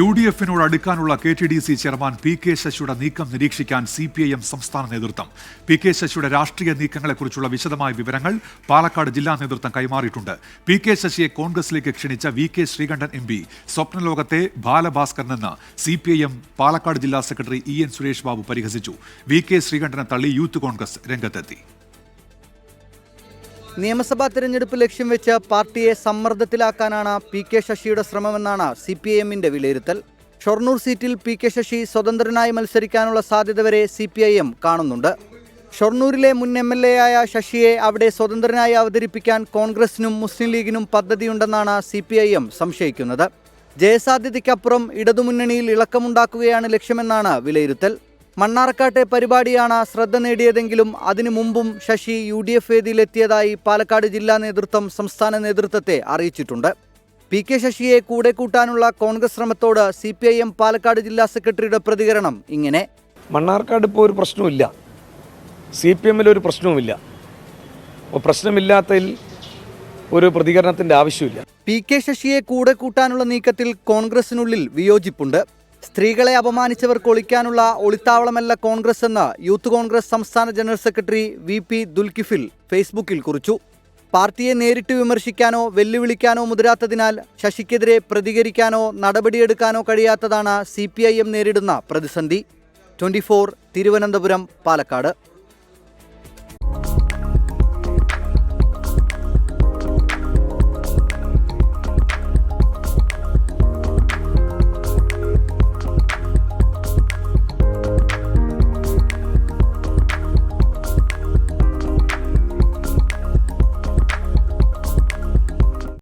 UDF-നോട് അടുക്കാനുള്ള KTDC chairman PK ശശിയുടെ നീക്കം നിരീക്ഷിക്കാൻ CPIM സംസ്ഥാന നേതൃത്വം. PK ശശിയുടെ രാഷ്ട്രീയ നീക്കങ്ങളെക്കുറിച്ചുള്ള വിശദമായ വിവരങ്ങൾ പാലക്കാട് ജില്ലാ നേതൃത്വം കൈമാറിയിട്ടുണ്ട്. PK ശശിയെ കോൺഗ്രസിലേക്ക് ക്ഷണിച്ച VK Sreekandan MP സ്വപ്നലോകത്തെ ബാലഭാസ്കരനെന്ന് CPIM Palakkad ജില്ലാ സെക്രട്ടറി EN സുരേഷ് ബാബു പരിഹസിച്ചു. VK ശ്രീകണ്ഠനെ തള്ളി യൂത്ത് കോൺഗ്രസ് രംഗത്തെത്തി. നിയമസഭാ തെരഞ്ഞെടുപ്പ് ലക്ഷ്യം വെച്ച് പാർട്ടിയെ സമ്മർദ്ദത്തിലാക്കാനാണ് PK ശശിയുടെ ശ്രമമെന്നാണ് CPIM-ന്റെ വിലയിരുത്തൽ. ഷൊർണൂർ സീറ്റിൽ PK ശശി സ്വതന്ത്രനായി മത്സരിക്കാനുള്ള സാധ്യത വരെ CPIM കാണുന്നുണ്ട്. ഷൊർണൂരിലെ മുൻ MLA ആയ ശശിയെ അവിടെ സ്വതന്ത്രനായി അവതരിപ്പിക്കാൻ കോൺഗ്രസിനും മുസ്ലിം ലീഗിനും പദ്ധതിയുണ്ടെന്നാണ് CPIM സംശയിക്കുന്നത്. ജയസാധ്യതയ്ക്കപ്പുറം ഇടതുമുന്നണിയിൽ ഇളക്കമുണ്ടാക്കുകയാണ് ലക്ഷ്യമെന്നാണ് വിലയിരുത്തൽ. മണ്ണാർക്കാട്ടെ പരിപാടിയാണ് ശ്രദ്ധ നേടിയതെങ്കിലും അതിനു മുമ്പും ശശി UDF വേദിയിലെത്തിയതായി പാലക്കാട് ജില്ലാ നേതൃത്വം സംസ്ഥാന നേതൃത്വത്തെ അറിയിച്ചിട്ടുണ്ട്. PK ശശിയെ കൂടെ കൂട്ടാനുള്ള കോൺഗ്രസ് ശ്രമത്തോട് CPIM പാലക്കാട് ജില്ലാ സെക്രട്ടറിയുടെ പ്രതികരണം ഇങ്ങനെ: മണ്ണാർക്കാട് ഇപ്പോൾ ഒരു പ്രശ്നമില്ല, CPIM-ൽ ഒരു പ്രശ്നവുമില്ല. പ്രശ്നമില്ലാത്തതിൽ ഒരു പ്രതികരണത്തിൻ്റെ ആവശ്യമില്ല. PK ശശിയെ കൂടെ കൂട്ടാനുള്ള നീക്കത്തിൽ കോൺഗ്രസിനുള്ളിൽ വിയോജിപ്പുണ്ട്. സ്ത്രീകളെ അപമാനിച്ചവർക്ക് ഒളിക്കാനുള്ള ഒളിത്താവളമല്ല കോൺഗ്രസ് എന്ന് യൂത്ത് കോൺഗ്രസ് സംസ്ഥാന ജനറൽ സെക്രട്ടറി VP ദുൽകിഫിൽ ഫേസ്ബുക്കിൽ കുറിച്ചു. പാർട്ടിയെ നേരിട്ട് വിമർശിക്കാനോ വെല്ലുവിളിക്കാനോ മുതിരാത്തതിനാൽ ശശിക്കെതിരെ പ്രതികരിക്കാനോ നടപടിയെടുക്കാനോ കഴിയാത്തതാണ് CPIM നേരിടുന്ന പ്രതിസന്ധി. 24 തിരുവനന്തപുരം, പാലക്കാട്.